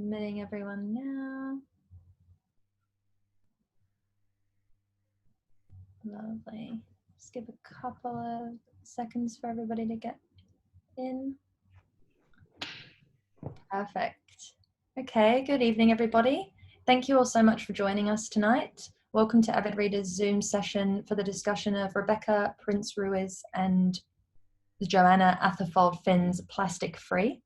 Admitting everyone now. Lovely. Just give a couple of seconds for everybody to get in. Perfect. Okay, good evening, everybody. Thank you all so much for joining us tonight. Welcome to Avid Reader's Zoom session for the discussion of Rebecca Prince-Ruiz and Joanna Atherfold Finn's Plastic Free.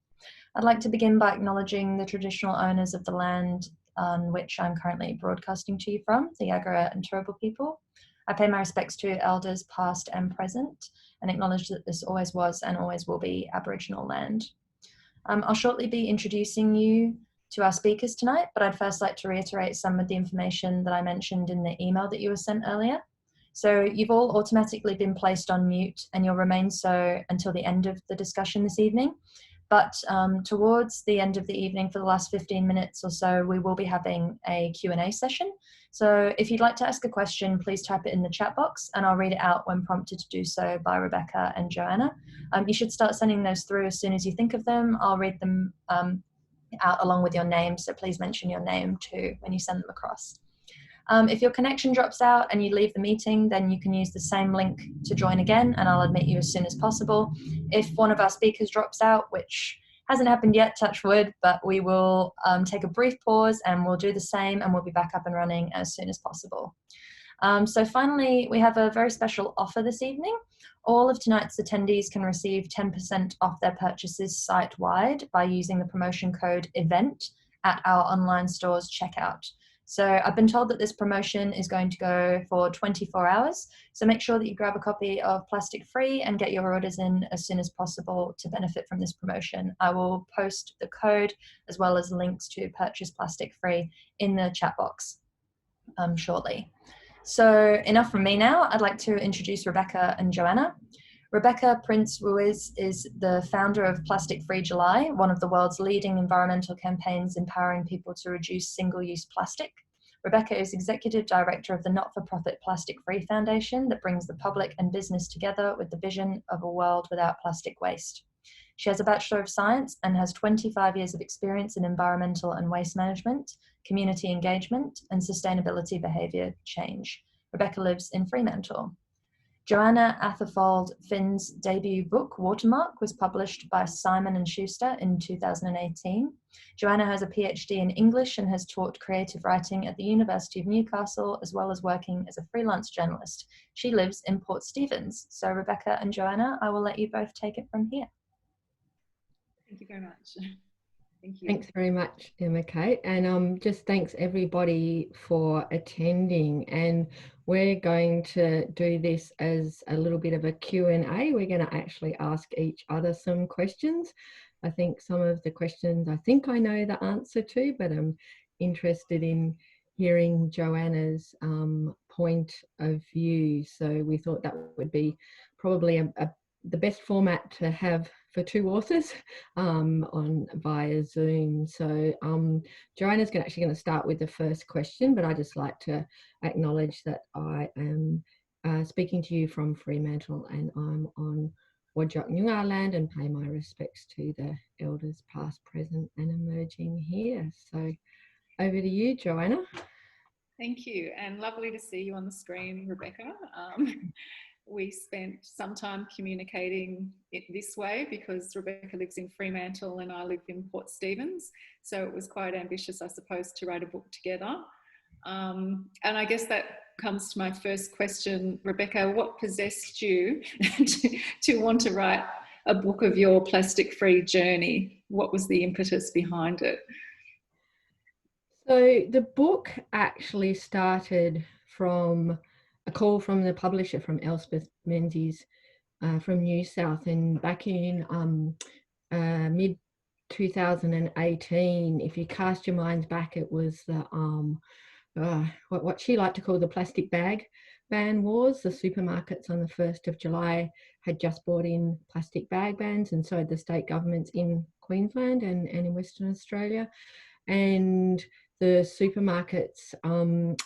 I'd like to begin by acknowledging the traditional owners of the land on which I'm currently broadcasting to you from, the Yagara and Turrbal people. I pay my respects to elders past and present and acknowledge that this always was and always will be Aboriginal land. I'll shortly be introducing you to our speakers tonight, but I'd first like to reiterate some of the information that I mentioned in the email that you were sent earlier. So you've all automatically been placed on mute and you'll remain so until the end of the discussion this evening. But towards the end of the evening, for the last 15 minutes or so, we will be having a Q&A session. So if you'd like to ask a question, please type it in the chat box and I'll read it out when prompted to do so by Rebecca and Joanna. You should start sending those through as soon as you think of them. I'll read them out along with your name, so please mention your name too when you send them across. If your connection drops out and you leave the meeting, then you can use the same link to join again and I'll admit you as soon as possible. If one of our speakers drops out, which hasn't happened yet, touch wood, but we will take a brief pause and we'll do the same and we'll be back up and running as soon as possible. So finally, we have a very special offer this evening. All of tonight's attendees can receive 10% off their purchases site-wide by using the promotion code EVENT at our online store's checkout. So I've been told that this promotion is going to go for 24 hours. So make sure that you grab a copy of Plastic Free and get your orders in as soon as possible to benefit from this promotion. I will post the code as well as links to purchase Plastic Free in the chat box shortly. So enough from me now. I'd like to introduce Rebecca and Joanna. Rebecca Prince-Ruiz is the founder of Plastic Free July, one of the world's leading environmental campaigns empowering people to reduce single-use plastic. Rebecca is executive director of the not-for-profit Plastic Free Foundation that brings the public and business together with the vision of a world without plastic waste. She has a Bachelor of Science and has 25 years of experience in environmental and waste management, community engagement, and sustainability behaviour change. Rebecca lives in Fremantle. Joanna Atherfold Finn's debut book, Watermark, was published by Simon & Schuster in 2018. Joanna has a PhD in English and has taught creative writing at the University of Newcastle, as well as working as a freelance journalist. She lives in Port Stephens. So Rebecca and Joanna, I will let you both take it from here. Thank you very much. Thank you. Thanks very much, Emma Kate, and just thanks everybody for attending. And we're going to do this as a little bit of a Q&A. We're going to actually ask each other some questions. I think some of the questions I think I know the answer to, but I'm interested in hearing Joanna's point of view. So we thought that would be probably the best format to have for two authors via Zoom. So Joanna's actually going to start with the first question, but I just like to acknowledge that I am speaking to you from Fremantle and I'm on Whadjuk Noongar land and pay my respects to the elders past, present and emerging here. So over to you, Joanna. Thank you, and lovely to see you on the screen, Rebecca. We spent some time communicating it this way because Rebecca lives in Fremantle and I live in Port Stephens. So it was quite ambitious, I suppose, to write a book together. And I guess that comes to my first question. Rebecca, what possessed you to want to write a book of your plastic-free journey? What was the impetus behind it? So the book actually started from a call from the publisher, from Elspeth Menzies from New South, and back in mid 2018, if you cast your minds back, it was the what she liked to call the plastic bag ban wars. The supermarkets on the 1st of July had just brought in plastic bag bans, and so had the state governments in Queensland and in Western Australia. And the supermarkets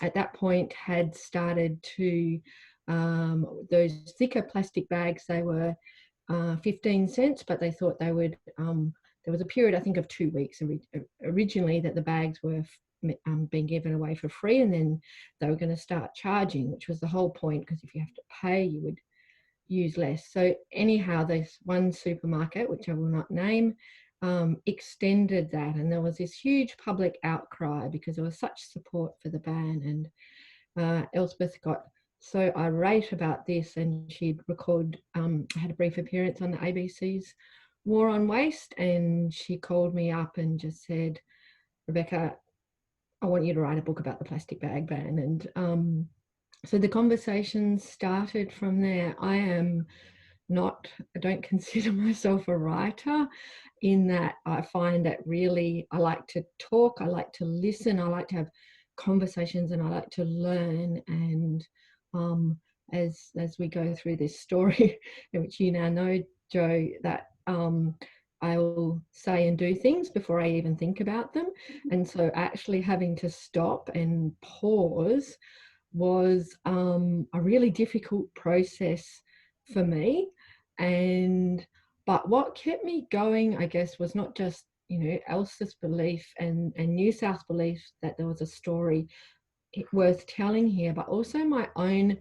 at that point had started to, those thicker plastic bags, they were 15 cents, but they thought they would there was a period, I think, of 2 weeks originally that the bags were being given away for free, and then they were going to start charging, which was the whole point, because if you have to pay, you would use less. So anyhow, there's one supermarket, which I will not name, extended that, and there was this huge public outcry because there was such support for the ban. And Elspeth got so irate about this, and she'd had a brief appearance on the ABC's War on Waste, and she called me up and just said, Rebecca, I want you to write a book about the plastic bag ban. And so the conversation started from there. I don't consider myself a writer, in that I find that really, I like to talk, I like to listen, I like to have conversations, and I like to learn. And as we go through this story, which you now know, Jo, that I will say and do things before I even think about them. And so actually having to stop and pause was a really difficult process for me. But what kept me going, I guess, was not just, Elsa's belief and New South's belief that there was a story worth telling here, but also my own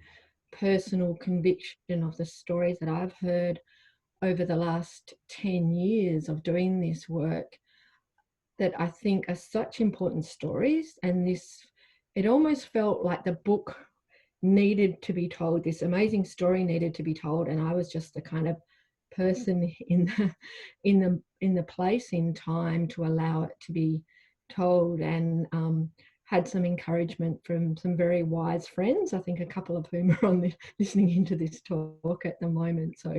personal conviction of the stories that I've heard over the last 10 years of doing this work, that I think are such important stories. And it almost felt like the book needed to be told, this amazing story needed to be told, and I was just the kind of person in the place in time to allow it to be told. And had some encouragement from some very wise friends, I think a couple of whom are listening into this talk at the moment. So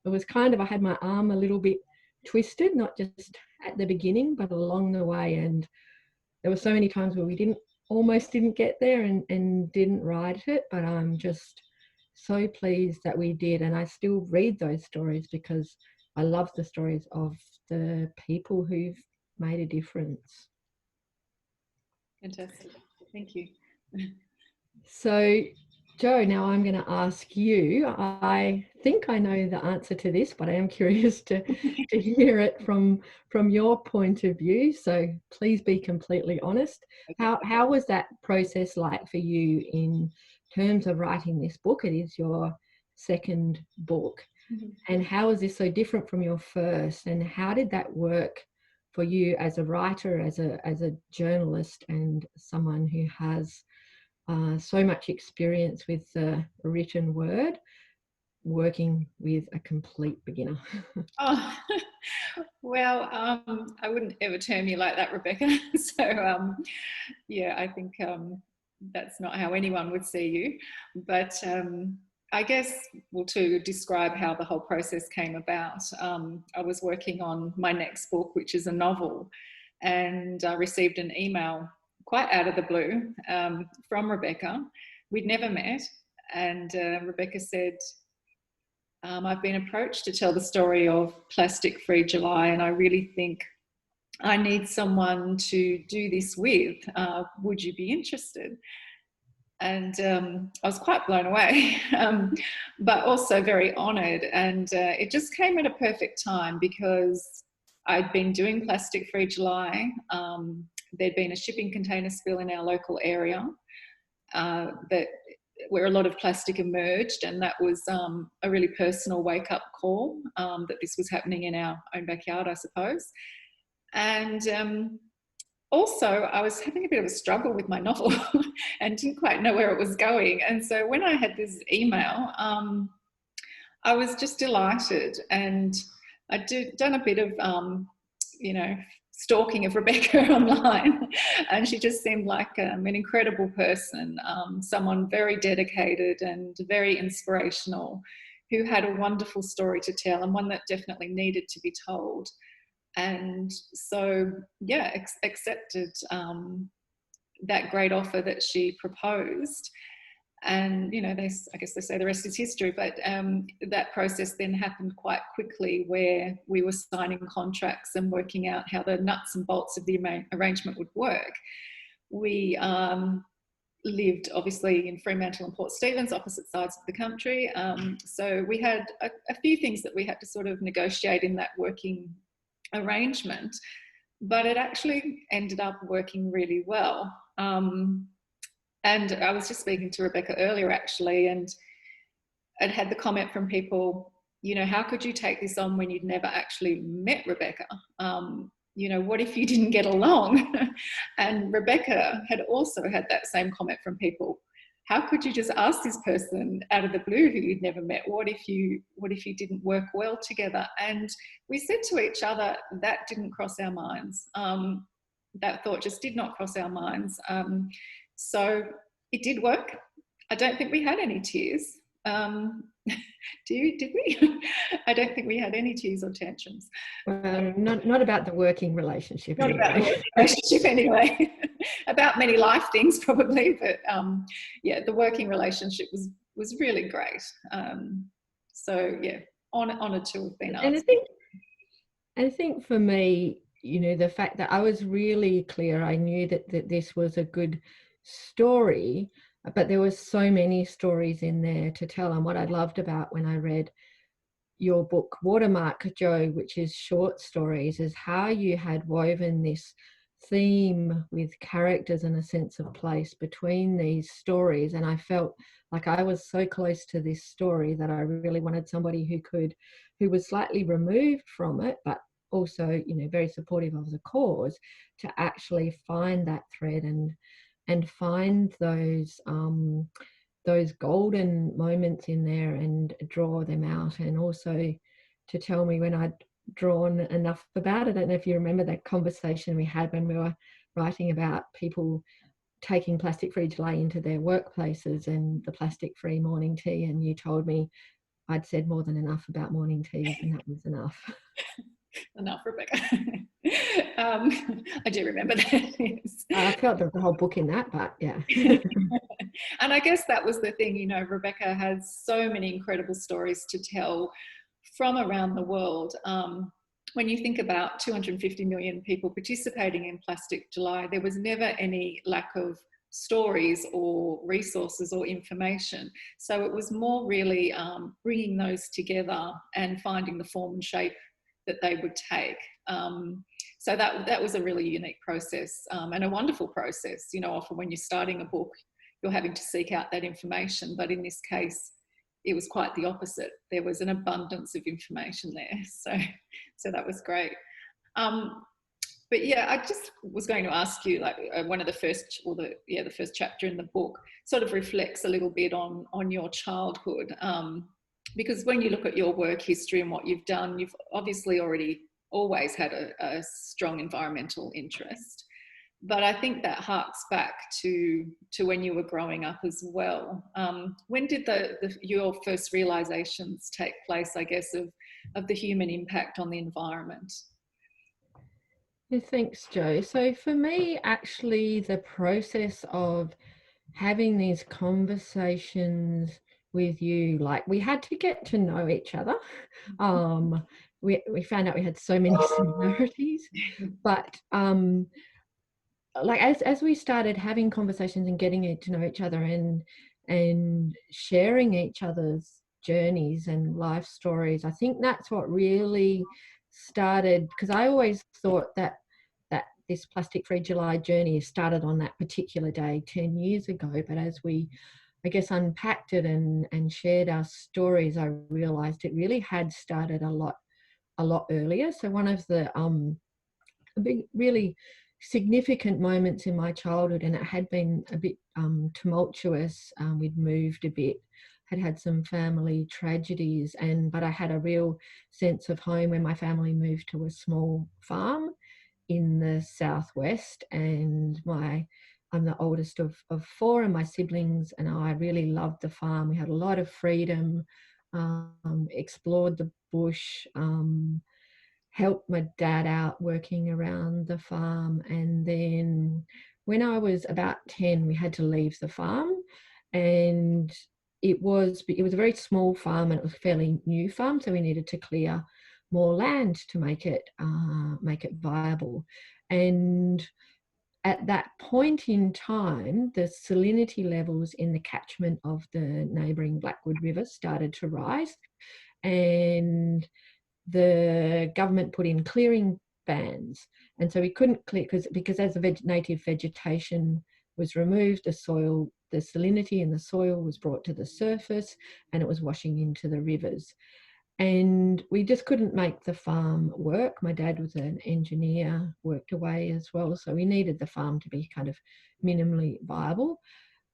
it was kind of, I had my arm a little bit twisted, not just at the beginning, but along the way. And there were so many times where we almost didn't get there and didn't write it, but I'm just so pleased that we did. And I still read those stories because I love the stories of the people who've made a difference. Fantastic. Thank you. So, Jo, now I'm going to ask you. I think I know the answer to this, but I am curious to hear it from your point of view. So please be completely honest. Okay. How was that process like for you in terms of writing this book? It is your second book. Mm-hmm. And how is this so different from your first? And how did that work for you as a writer, as a journalist, and someone who has so much experience with the written word, working with a complete beginner? Oh, well, I wouldn't ever term you like that, Rebecca. So, yeah, I think that's not how anyone would see you. But I guess, well, to describe how the whole process came about, I was working on my next book, which is a novel, and I received an email quite out of the blue from Rebecca. We'd never met, and Rebecca said, I've been approached to tell the story of Plastic Free July, and I really think I need someone to do this with. Would you be interested? And I was quite blown away, but also very honoured. And it just came at a perfect time because I'd been doing Plastic Free July. There'd been a shipping container spill in our local area where a lot of plastic emerged, and that was a really personal wake-up call that this was happening in our own backyard, I suppose. And also, I was having a bit of a struggle with my novel and didn't quite know where it was going. And so when I had this email, I was just delighted. And I'd done a bit of, stalking of Rebecca online. And she just seemed like an incredible person, someone very dedicated and very inspirational, who had a wonderful story to tell, and one that definitely needed to be told. And so, yeah, accepted that great offer that she proposed. And, I guess they say the rest is history, but that process then happened quite quickly, where we were signing contracts and working out how the nuts and bolts of the arrangement would work. We lived obviously in Fremantle and Port Stephens, opposite sides of the country. So we had a few things that we had to sort of negotiate in that working arrangement, but it actually ended up working really well. And I was just speaking to Rebecca earlier, actually, and I'd had the comment from people, you know, how could you take this on when you'd never actually met Rebecca? You know, what if you didn't get along? And Rebecca had also had that same comment from people. How could you just ask this person out of the blue who you'd never met, what if you didn't work well together? And we said to each other, that didn't cross our minds. That thought just did not cross our minds. So it did work. I don't think we had any tears. Did we? I don't think we had any tears or tantrums. Well, not about the working relationship. Not anyway. about the working relationship anyway. About many life things probably, but yeah, the working relationship was really great. So yeah, honoured to have been asked. And I think for me, you know, the fact that I was really clear, I knew that this was a good story, but there were so many stories in there to tell. And what I loved about when I read your book, Watermark, Joe, which is short stories, is how you had woven this theme with characters and a sense of place between these stories. And I felt like I was so close to this story that I really wanted somebody who was slightly removed from it, but also, you know, very supportive of the cause, to actually find that thread and find those golden moments in there and draw them out, and also to tell me when I'd drawn enough about it. I don't know if you remember that conversation we had when we were writing about people taking plastic-free July into their workplaces and the plastic-free morning tea, and you told me I'd said more than enough about morning teas, and that was enough. Enough, Rebecca. I do remember that. Yes. I felt there was a whole book in that, but yeah. And I guess that was the thing, you know, Rebecca has so many incredible stories to tell from around the world. When you think about 250 million people participating in Plastic July, there was never any lack of stories or resources or information. So it was more really bringing those together and finding the form and shape that they would take. So that was a really unique process and a wonderful process. You know, often when you're starting a book, you're having to seek out that information, but in this case, it was quite the opposite. There was an abundance of information there, so that was great. But yeah, I just was going to ask you, like, one of the first, or the first chapter in the book sort of reflects a little bit on your childhood, because when you look at your work history and what you've done, you've obviously always had a strong environmental interest. But I think that harks back to when you were growing up as well. When did your first realizations take place, I guess, of the human impact on the environment? Yeah, thanks, Joe. So for me, actually, the process of having these conversations with you, like, we had to get to know each other. We found out we had so many similarities, but like as we started having conversations and getting to know each other and sharing each other's journeys and life stories, I think that's what really started, because I always thought that this Plastic-Free July journey started on that particular day 10 years ago. But as we, I guess, unpacked it and shared our stories, I realized it really had started a lot earlier. So one of the big, really significant moments in my childhood, and it had been a bit tumultuous. We'd moved a bit, had some family tragedies, but I had a real sense of home when my family moved to a small farm in the southwest, and I'm the oldest of four, and my siblings and I really loved the farm. We had a lot of freedom, explored the bush, helped my dad out working around the farm. And then when I was about 10, we had to leave the farm, and it was a very small farm, and it was a fairly new farm, so we needed to clear more land to make it viable. And at that point in time, the salinity levels in the catchment of the neighbouring Blackwood River started to rise, and the government put in clearing bans. And so we couldn't clear, because as the native vegetation was removed, the salinity in the soil was brought to the surface and it was washing into the rivers. And we just couldn't make the farm work. My dad was an engineer, worked away as well, so we needed the farm to be kind of minimally viable.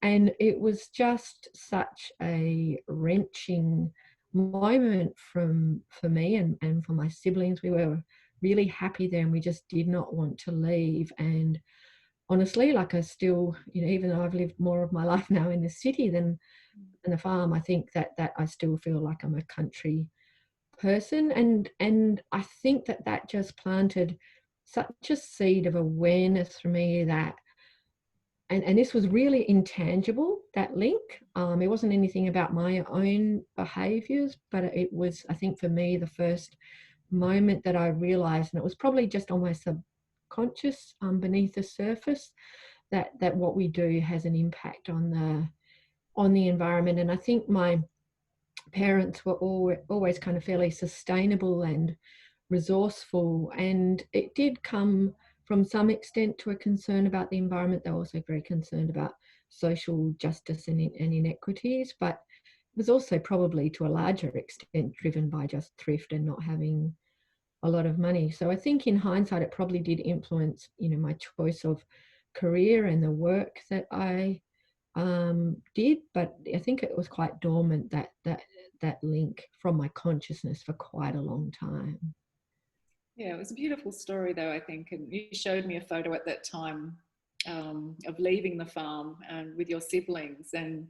And it was just such a wrenching moment for me and for my siblings. We were really happy there and we just did not want to leave. And honestly, like, I still, even though I've lived more of my life now in the city than the farm, I think that I still feel like I'm a country person. And I think that just planted such a seed of awareness for me that, and this was really intangible, that link. It wasn't anything about my own behaviours, but it was, I think, for me, the first moment that I realised, and it was probably just on my subconscious, beneath the surface, that what we do has an impact on the environment. And I think my parents were always kind of fairly sustainable and resourceful, and it did come from some extent to a concern about the environment. They were also very concerned about social justice and inequities, but it was also probably to a larger extent driven by just thrift and not having a lot of money. So I think in hindsight it probably did influence, my choice of career and the work that I did, but I think it was quite dormant, that link, from my consciousness for quite a long time. Yeah, it was a beautiful story though, I think, and you showed me a photo at that time of leaving the farm and with your siblings, and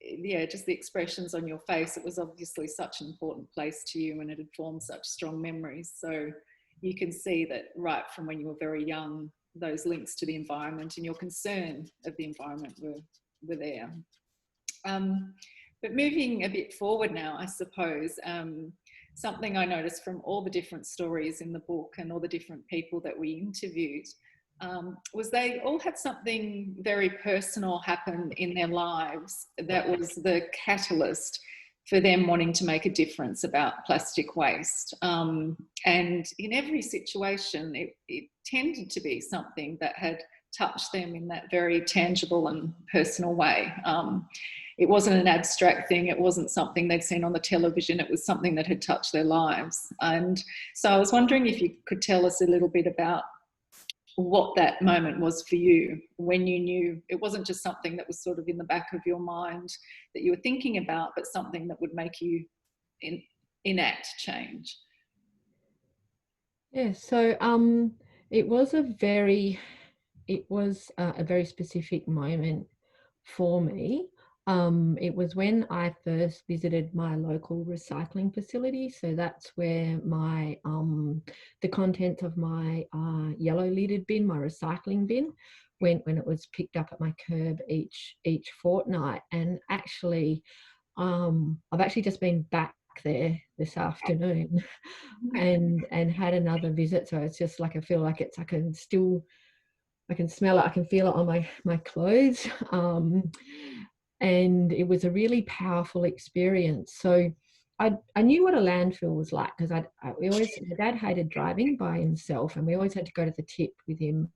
yeah, just the expressions on your face. It was obviously such an important place to you and it had formed such strong memories. So you can see that right from when you were very young, those links to the environment and your concern of the environment were there. But moving a bit forward now, I suppose, something I noticed from all the different stories in the book and all the different people that we interviewed was they all had something very personal happen in their lives that was the catalyst for them wanting to make a difference about plastic waste. And in every situation, it tended to be something that had touched them in that very tangible and personal way. It wasn't an abstract thing. It wasn't something they'd seen on the television. It was something that had touched their lives. And so I was wondering if you could tell us a little bit about what that moment was for you, when you knew it wasn't just something that was sort of in the back of your mind that you were thinking about, but something that would make you enact change. Yeah, so it was a very specific moment for me. It was when I first visited my local recycling facility. So that's where my the contents of my yellow lidded bin, my recycling bin, when it was picked up at my curb each fortnight. And actually, I've actually just been back there this afternoon and had another visit. So it's just like, I feel like I can smell it, I can feel it on my clothes. And it was a really powerful experience. So I knew what a landfill was like, because my dad hated driving by himself and we always had to go to the tip with him.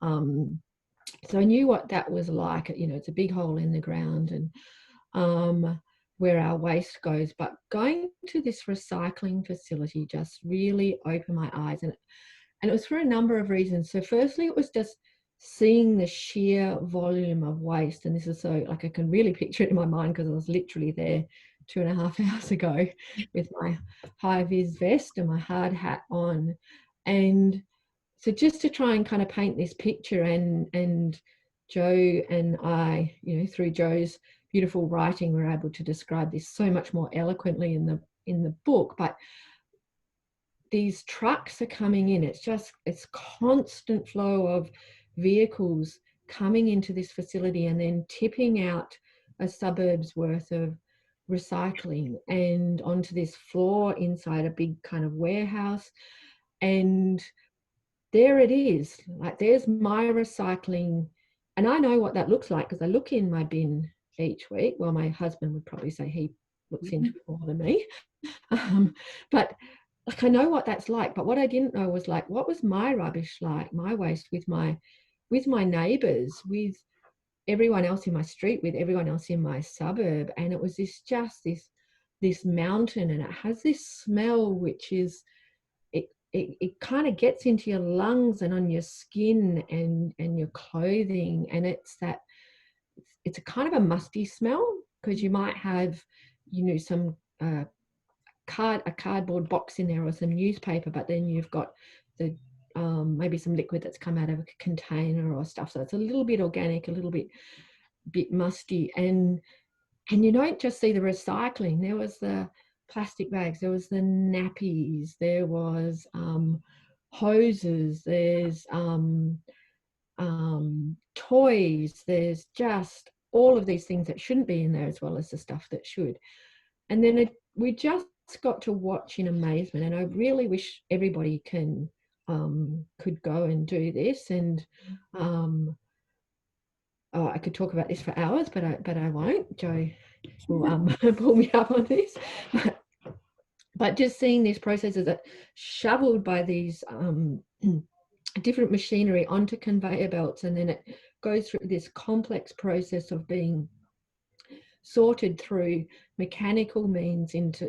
So I knew what that was like. It's a big hole in the ground and where our waste goes. But going to this recycling facility just really opened my eyes, and it was for a number of reasons. So firstly, it was just seeing the sheer volume of waste, and this is so, like, I can really picture it in my mind because I was literally there 2.5 hours ago with my high-vis vest and my hard hat on. And so just to try and kind of paint this picture, and Joe and I, through Joe's beautiful writing, we're able to describe this so much more eloquently in the book. But these trucks are coming in. It's constant flow of vehicles coming into this facility and then tipping out a suburb's worth of recycling and onto this floor inside a big kind of warehouse. And there it is, like, there's my recycling, and I know what that looks like because I look in my bin each week. Well, my husband would probably say he looks into it more than me, but like, I know what that's like, but what I didn't know was like, what was my rubbish like, my waste with my neighbours, with everyone else in my street, with everyone else in my suburb. And it was this mountain, and it has this smell which is, it kind of gets into your lungs and on your skin and your clothing, and it's a kind of a musty smell, because you might have, you know, some a cardboard box in there or some newspaper, but then you've got the maybe some liquid that's come out of a container or stuff, so it's a little bit organic, a little bit musty. And you don't just see the recycling. There was the plastic bags, there was the nappies, there was hoses, there's toys, there's just all of these things that shouldn't be in there, as well as the stuff that should. And then we just got to watch in amazement, and I really wish everybody could go and do this. And I could talk about this for hours, but I won't. Joe will pull me up on this. But just seeing these processes that shoveled by these different machinery onto conveyor belts, and then it goes through this complex process of being sorted through mechanical means into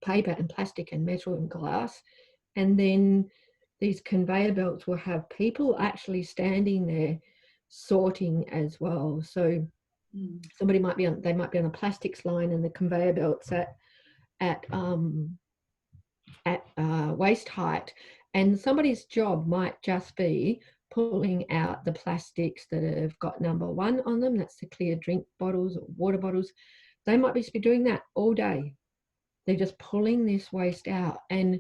paper and plastic and metal and glass. And then these conveyor belts will have people actually standing there sorting as well. So somebody might be on a plastics line, and the conveyor belt's at waist height, and somebody's job might just be pulling out the plastics that have got number 1 on them. That's the clear drink bottles or water bottles. They might be doing that all day. They're just pulling this waste out. And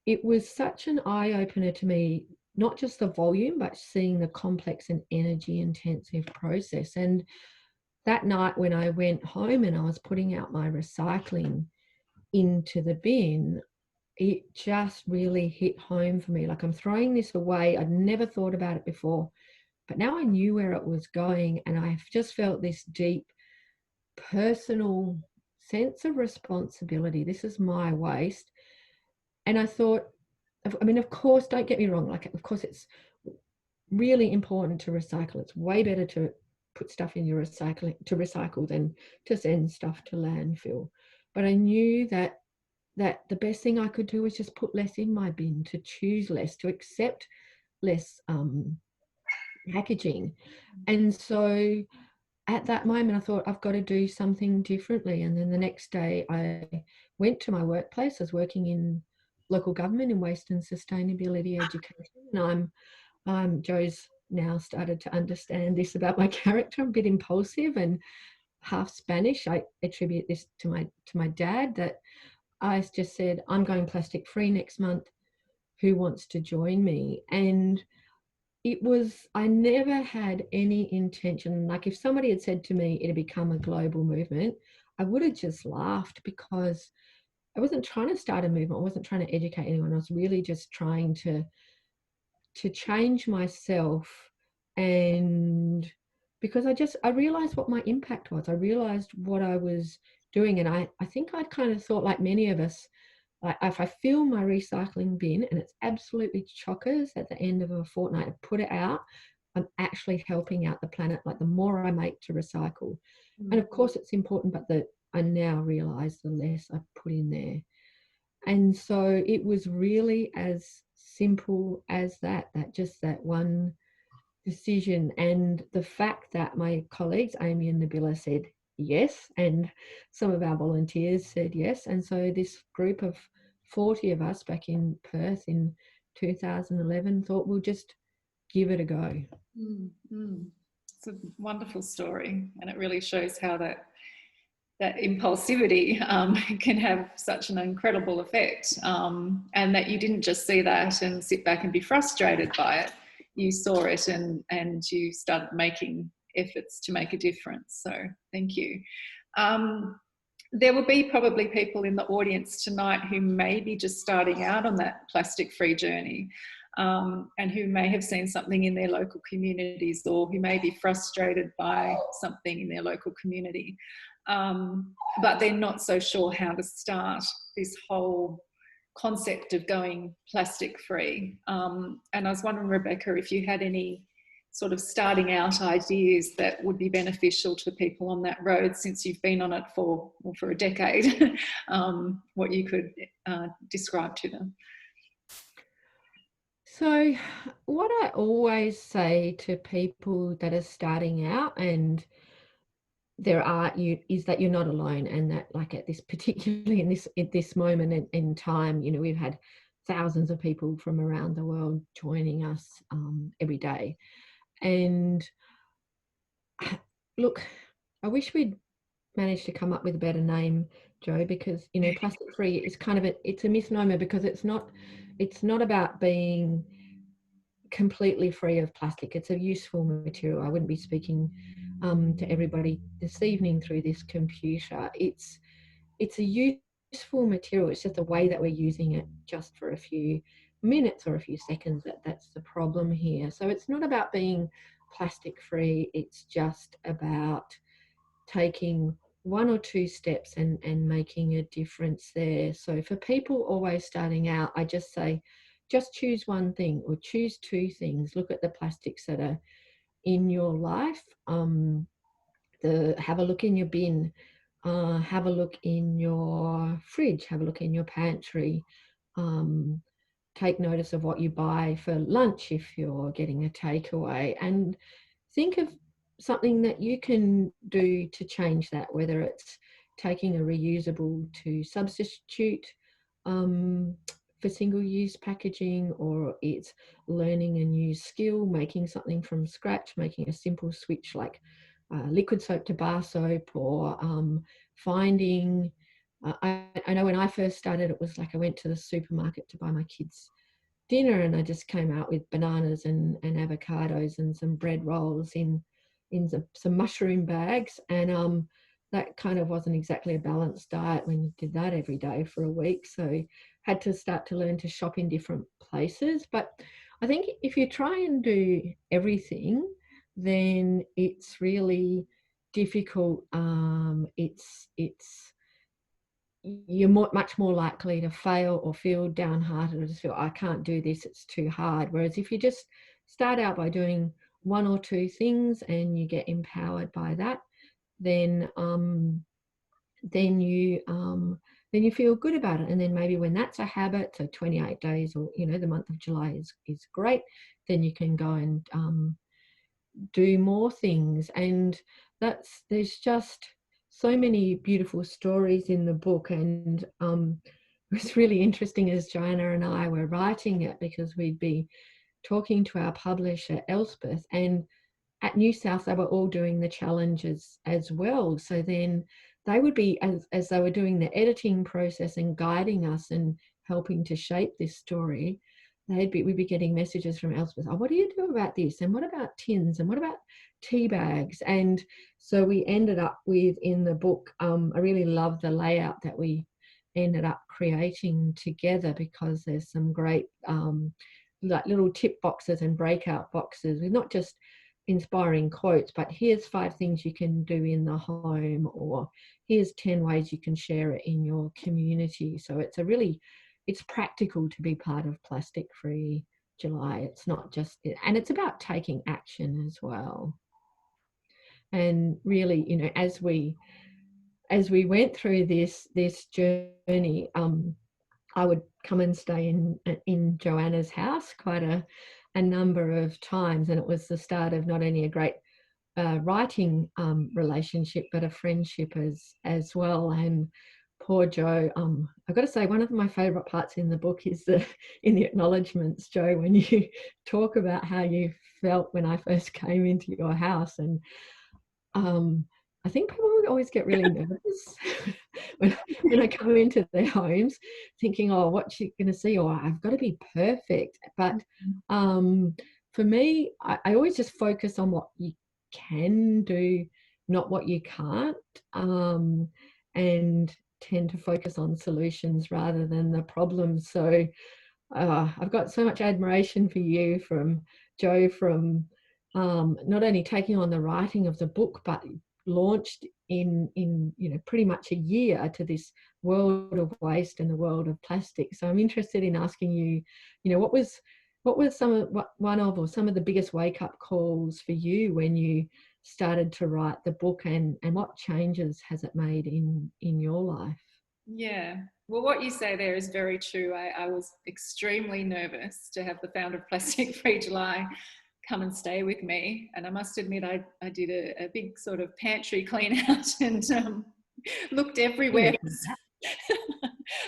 it was such an eye-opener to me, not just the volume, but seeing the complex and energy-intensive process. And that night when I went home and I was putting out my recycling into the bin, it just really hit home for me. Like, I'm throwing this away. I'd never thought about it before, but now I knew where it was going, and I just felt this deep personal sense of responsibility. This is my waste. And I thought, I mean, of course, don't get me wrong, like, of course it's really important to recycle. It's way better to put stuff in your recycle than to send stuff to landfill. But I knew that the best thing I could do was just put less in my bin, to choose less, to accept less packaging. And so at that moment, I thought, I've got to do something differently. And then the next day I went to my workplace. I was working in local government in waste and sustainability education. And Joe's now started to understand this about my character. I'm a bit impulsive and half Spanish. I attribute this to my dad, that I just said, I'm going plastic free next month. Who wants to join me? And I never had any intention. Like, if somebody had said to me it'd become a global movement, I would have just laughed, because I wasn't trying to start a movement. I wasn't trying to educate anyone. I was really just trying to change myself. And because I realized what my impact was. I realized what I was doing. And I think I'd kind of thought, like many of us, like, if I fill my recycling bin and it's absolutely chockers at the end of a fortnight, I put it out, I'm actually helping out the planet. Like, the more I make to recycle. And of course it's important, but I now realize the less I put in there. And so it was really as simple as that one decision. And the fact that my colleagues, Amy and Nabila, said yes, and some of our volunteers said yes. And so this group of 40 of us back in Perth in 2011 thought, we'll just give it a go. It's a wonderful story, and it really shows how that impulsivity can have such an incredible effect, and that you didn't just see that and sit back and be frustrated by it. You saw it and you started making efforts to make a difference. So thank you. There will be probably people in the audience tonight who may be just starting out on that plastic-free journey. and who may have seen something in their local communities, or who may be frustrated by something in their local community, but they're not so sure how to start this whole concept of going plastic free. And I was wondering, Rebecca, if you had any sort of starting out ideas that would be beneficial to people on that road, since you've been on it for a decade, what you could describe to them. So what I always say to people that are starting out, and is that you're not alone, and that, like, at this, particularly in this moment in time, you know, we've had thousands of people from around the world joining us every day. And look, I wish we'd managed to come up with a better name, Joe, because, you know, plastic free is kind of it's a misnomer, because it's not about being completely free of plastic. It's a useful material. I wouldn't be speaking to everybody this evening through this computer. It's a useful material. It's just the way that we're using it just for a few minutes or a few seconds that's the problem here. So it's not about being plastic free. It's just about taking one or two steps and making a difference there. So for people always starting out, I just say, just choose one thing or choose two things. Look at the plastics that are in your life. Have a look in your bin, have a look in your fridge, have a look in your pantry. Take notice of what you buy for lunch if you're getting a takeaway, and think of something that you can do to change that, whether it's taking a reusable to substitute for single-use packaging, or it's learning a new skill, making something from scratch, making a simple switch like liquid soap to bar soap, or finding I know when I first started, it was like I went to the supermarket to buy my kids dinner, and I just came out with bananas and avocados and some bread rolls in some mushroom bags, and that kind of wasn't exactly a balanced diet when you did that every day for a week. So had to start to learn to shop in different places. But I think if you try and do everything, then it's really difficult. You're much more likely to fail or feel downhearted or just feel, I can't do this, it's too hard. Whereas if you just start out by doing one or two things and you get empowered by that, then you feel good about it. And then maybe when that's a habit, so 28 days, or, you know, the month of July is great, then you can go and do more things. And there's just so many beautiful stories in the book. And it was really interesting as Joanna and I were writing it, because we'd be talking to our publisher Elspeth, and at New South they were all doing the challenges as well. So then they would be, as they were doing the editing process and guiding us and helping to shape this story, we'd be getting messages from Elspeth, oh, what do you do about this, and what about tins, and what about tea bags? And so we ended up with, in the book, I really love the layout that we ended up creating together, because there's some great like little tip boxes and breakout boxes with not just inspiring quotes, but here's 5 things you can do in the home, or here's 10 ways you can share it in your community. So it's practical to be part of Plastic Free July. It's not just, and it's about taking action as well. And really, you know, as we went through this journey, I would come and stay in Joanna's house quite a number of times, and it was the start of not only a great writing relationship, but a friendship as well. And poor Joe, I've got to say, one of my favourite parts in the book is in the acknowledgements, Joe, when you talk about how you felt when I first came into your house. And I think people would always get really nervous when I come into their homes, thinking, oh, what's she going to see? Or I've got to be perfect. But for me, I always just focus on what you can do, not what you can't, and tend to focus on solutions rather than the problems. So I've got so much admiration for you from Jo, from not only taking on the writing of the book, but launched in pretty much a year to this world of waste and the world of plastic. So I'm interested in asking you, what was one of the biggest wake up calls for you when you started to write the book, and what changes has it made in your life? Yeah, well, what you say there is very true. I was extremely nervous to have the founder of Plastic Free July come and stay with me, and I must admit I did a big sort of pantry clean out and looked everywhere.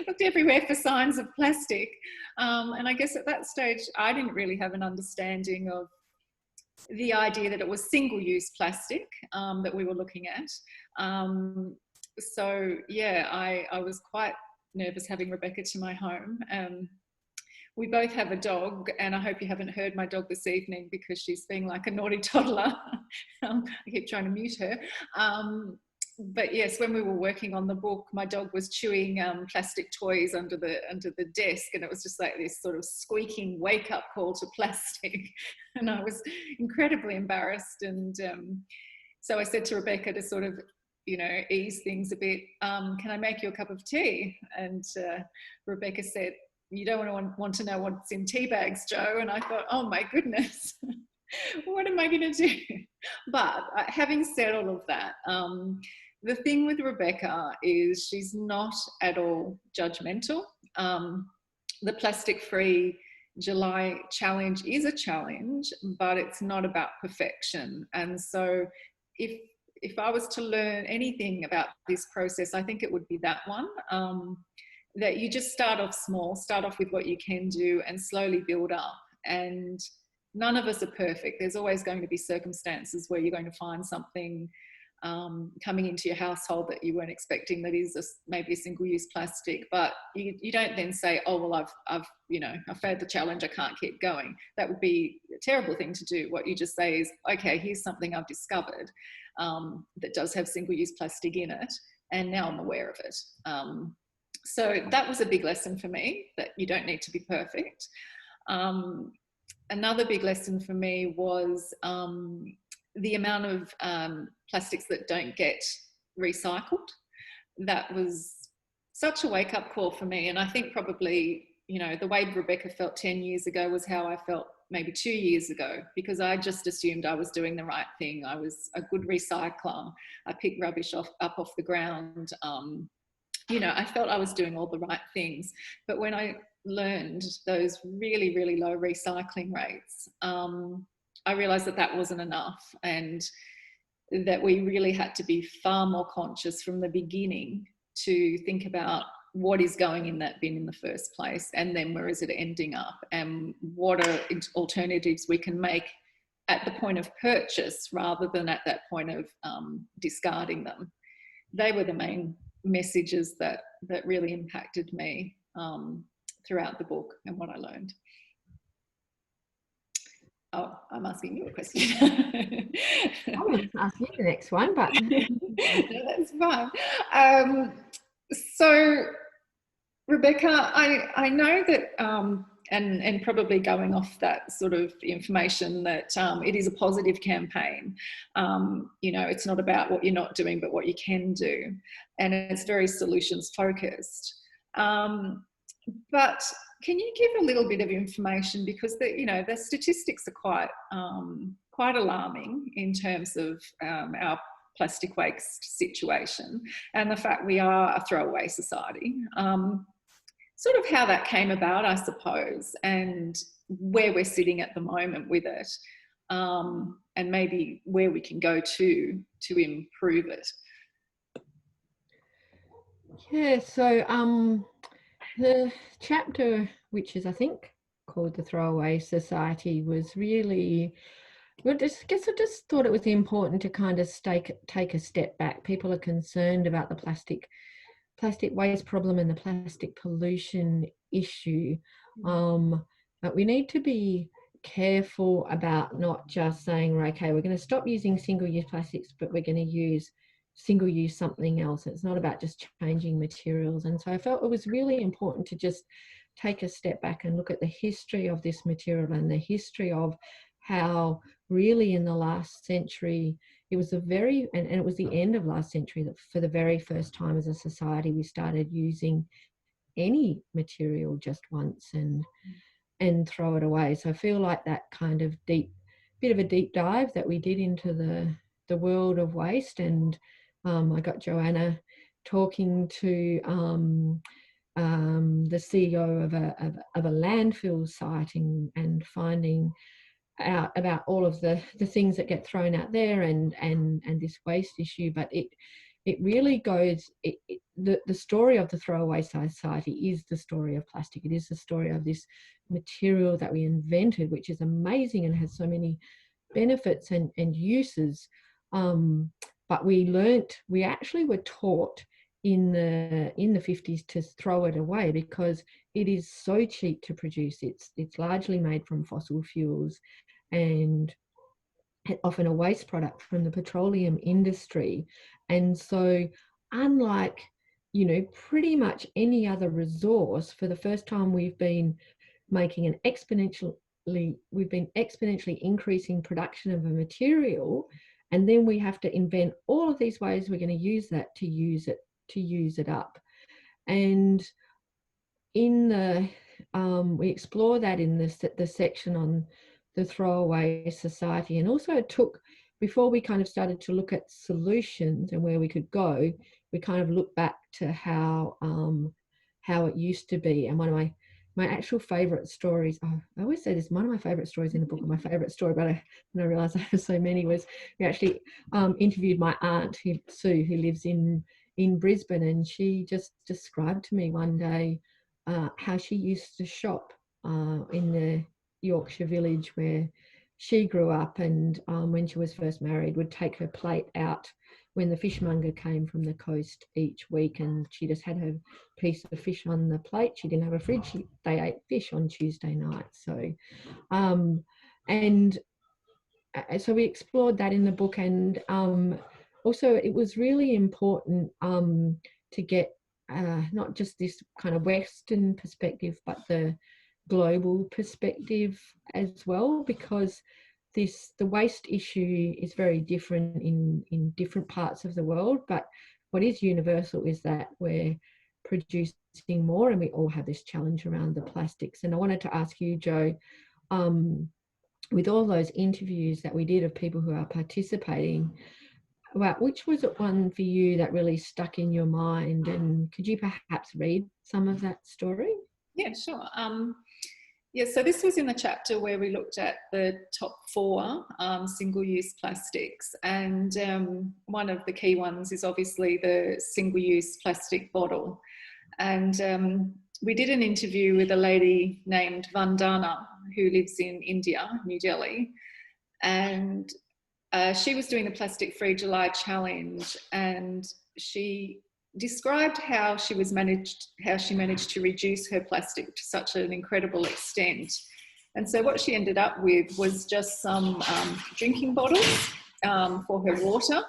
Looked everywhere for signs of plastic, and I guess at that stage I didn't really have an understanding of the idea that it was single-use plastic that we were looking at. So yeah, I was quite nervous having Rebecca to my home. We both have a dog, and I hope you haven't heard my dog this evening because she's being like a naughty toddler. I keep trying to mute her. But yes, when we were working on the book, my dog was chewing plastic toys under the desk, and it was just like this sort of squeaking wake-up call to plastic. And I was incredibly embarrassed. And so I said to Rebecca to sort of, ease things a bit, can I make you a cup of tea? And Rebecca said, you don't want to know what's in tea bags, Jo. And I thought, oh my goodness, what am I going to do? But having said all of that, the thing with Rebecca is she's not at all judgmental. The Plastic Free July challenge is a challenge, but it's not about perfection. And so if I was to learn anything about this process, I think it would be that one. That you just start off small, start off with what you can do and slowly build up. And none of us are perfect. There's always going to be circumstances where you're going to find something coming into your household that you weren't expecting that is maybe a single-use plastic, but you don't then say, oh, well, I've failed the challenge, I can't keep going. That would be a terrible thing to do. What you just say is, okay, here's something I've discovered that does have single-use plastic in it, and now I'm aware of it. So that was a big lesson for me, that you don't need to be perfect. Another big lesson for me was the amount of plastics that don't get recycled. That was such a wake-up call for me. And I think probably, the way Rebecca felt 10 years ago was how I felt maybe 2 years ago, because I just assumed I was doing the right thing. I was a good recycler. I picked rubbish up off the ground. I felt I was doing all the right things. But when I learned those really, really low recycling rates, I realised that wasn't enough, and that we really had to be far more conscious from the beginning to think about what is going in that bin in the first place, and then where is it ending up, and what are alternatives we can make at the point of purchase rather than at that point of discarding them. They were the main messages that really impacted me throughout the book and what I learned. Oh, I'm asking you a question. I want to ask you the next one, but no, that's fine. So, Rebecca, I know that, and probably going off that sort of information, that it is a positive campaign. It's not about what you're not doing, but what you can do, and it's very solutions focused. But can you give a little bit of information, because the statistics are quite alarming in terms of our plastic waste situation, and the fact we are a throwaway society. Sort of how that came about, I suppose, and where we're sitting at the moment with it, and maybe where we can go to improve it. Yeah, so the chapter, which is I think called The Throwaway Society, was really, I just thought it was important to kind of take a step back. People are concerned about the plastic waste problem and the plastic pollution issue, but we need to be careful about not just saying, okay, we're going to stop using single-use plastics, but we're going to use single-use something else. It's not about just changing materials. And so I felt it was really important to just take a step back and look at the history of this material and the history of how really in the last century, it was and it was the end of last century that for the very first time as a society, we started using any material just once and throw it away. So I feel like that kind of bit of a deep dive that we did into the world of waste. And I got Joanna talking to the CEO of a landfill site and finding out about all of the things that get thrown out there and this waste issue. But it really goes, the story of the throwaway society is the story of plastic. It is the story of this material that we invented, which is amazing and has so many benefits and uses. But we actually were taught in the 50s to throw it away because it is so cheap to produce. It's largely made from fossil fuels and often a waste product from the petroleum industry. And so unlike, pretty much any other resource, for the first time we've been exponentially increasing production of a material, and then we have to invent all of these ways we're going to use that to use it up. And in we explore that in the section on the throwaway society. And also it took, before we kind of started to look at solutions and where we could go, we kind of looked back to how it used to be. And one of my actual favourite stories, I always say this, one of my favourite stories in the book, and my favourite story, but I realised I have so many, was we actually interviewed my aunt, Sue, who lives in Brisbane, and she just described to me one day how she used to shop in the Yorkshire village where she grew up, and when she was first married, would take her plate out when the fishmonger came from the coast each week, and she just had her piece of fish on the plate. She didn't have a fridge. They ate fish on Tuesday night. So so we explored that in the book. And also it was really important to get not just this kind of Western perspective, but the global perspective as well, because the waste issue is very different in different parts of the world. But what is universal is that we're producing more, and we all have this challenge around the plastics. And I wanted to ask you, Jo, with all those interviews that we did of people who are participating, well, which was one for you that really stuck in your mind? And could you perhaps read some of that story? Yeah, sure. So this was in the chapter where we looked at the top 4 single-use plastics. And one of the key ones is obviously the single-use plastic bottle. And we did an interview with a lady named Vandana, who lives in India, New Delhi. And she was doing the Plastic Free July Challenge, and she described how she managed to reduce her plastic to such an incredible extent. And so what she ended up with was just some drinking bottles for her water,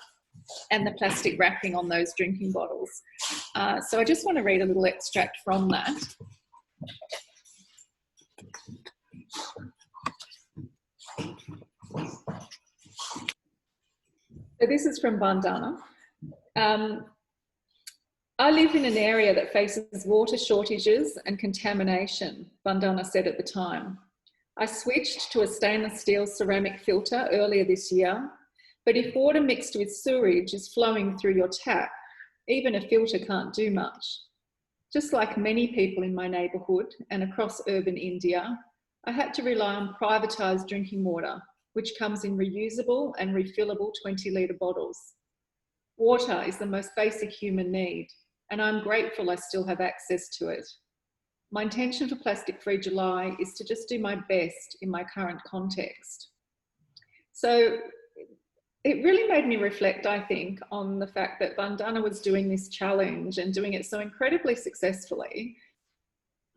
and the plastic wrapping on those drinking bottles. So I just want to read a little extract from that. So this is from Bandana. I live in an area that faces water shortages and contamination, Bandana said at the time. I switched to a stainless steel ceramic filter earlier this year, but if water mixed with sewage is flowing through your tap, even a filter can't do much. Just like many people in my neighbourhood and across urban India, I had to rely on privatised drinking water, which comes in reusable and refillable 20-litre bottles. Water is the most basic human need, and I'm grateful I still have access to it. My intention for Plastic Free July is to just do my best in my current context. So it really made me reflect, I think, on the fact that Vandana was doing this challenge and doing it so incredibly successfully,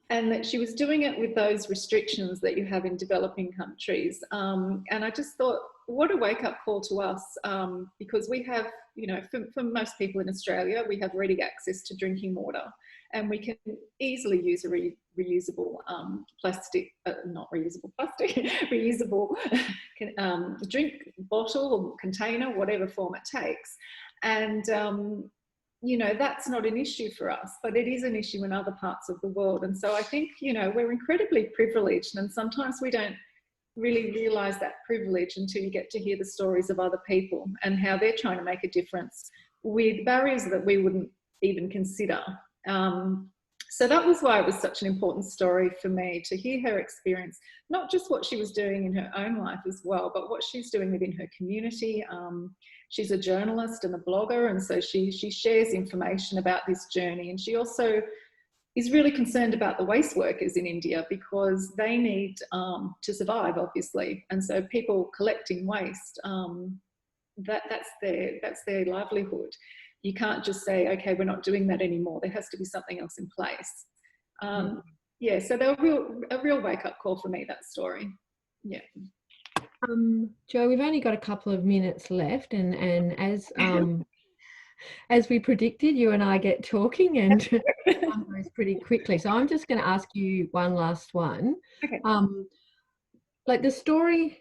and that she was doing it with those restrictions that you have in developing countries. And I just thought what a wake-up call to us, because we have, you know, for most people in Australia, we have ready access to drinking water, and we can easily use a reusable plastic, not reusable plastic, reusable drink bottle or container, whatever form it takes. And you know, that's not an issue for us, but it is an issue in other parts of the world. And so I think, you know, we're incredibly privileged, and sometimes we don't really realise that privilege until you get to hear the stories of other people and how they're trying to make a difference with barriers that we wouldn't even consider. So that was why it was such an important story for me, to hear her experience, not just what she was doing in her own life as well, but what she's doing within her community. She's a journalist and a blogger, and so she shares information about this journey. And she also is really concerned about the waste workers in India, because they need to survive, obviously. And so people collecting waste, that's their livelihood. You can't just say, okay, we're not doing that anymore. There has to be something else in place. Yeah, so they were a real wake-up call for me, that story. Yeah. Jo, we've only got a couple of minutes left, and as we predicted, you and I get talking, and time goes pretty quickly. So I'm just going to ask you one last one. Okay. Like the story,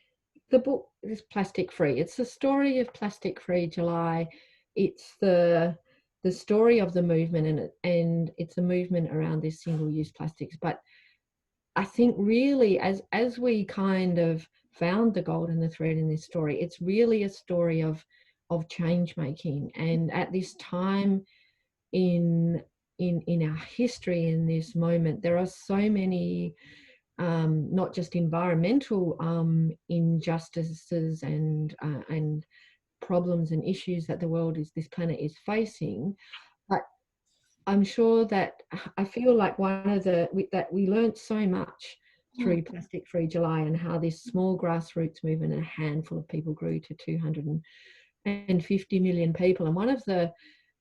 the book is plastic free. It's the story of plastic free July. It's the story of the movement, and it's a movement around this single-use plastics. But I think really, as we kind of found the gold and the thread in this story, it's really a story of change making. And at this time in our history, in this moment, there are so many not just environmental injustices and problems and issues that this planet is facing, but I'm sure that I feel like that we learned so much through Plastic Free July, and how this small grassroots movement and a handful of people grew to 250 million people. And one of the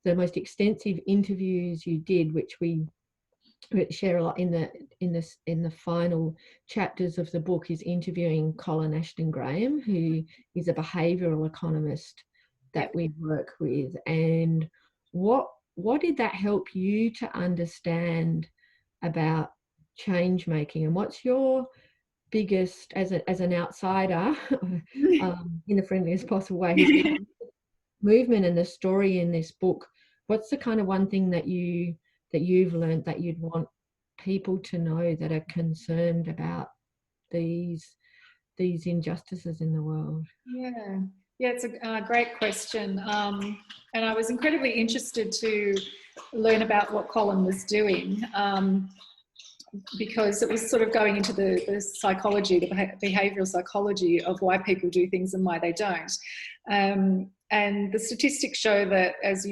most extensive interviews you did, which we share a lot in the final chapters of the book, is interviewing Colin Ashton Graham, who is a behavioural economist that we work with. And what did that help you to understand about change making, and what's your biggest, as an outsider, in the friendliest possible way, movement and the story in this book, what's the kind of one thing that you've learned that you'd want people to know that are concerned about these injustices in the world? Yeah, it's a great question. And I was incredibly interested to learn about what Colin was doing, because it was sort of going into the psychology, the behavioural psychology of why people do things and why they don't. And the statistics show that, as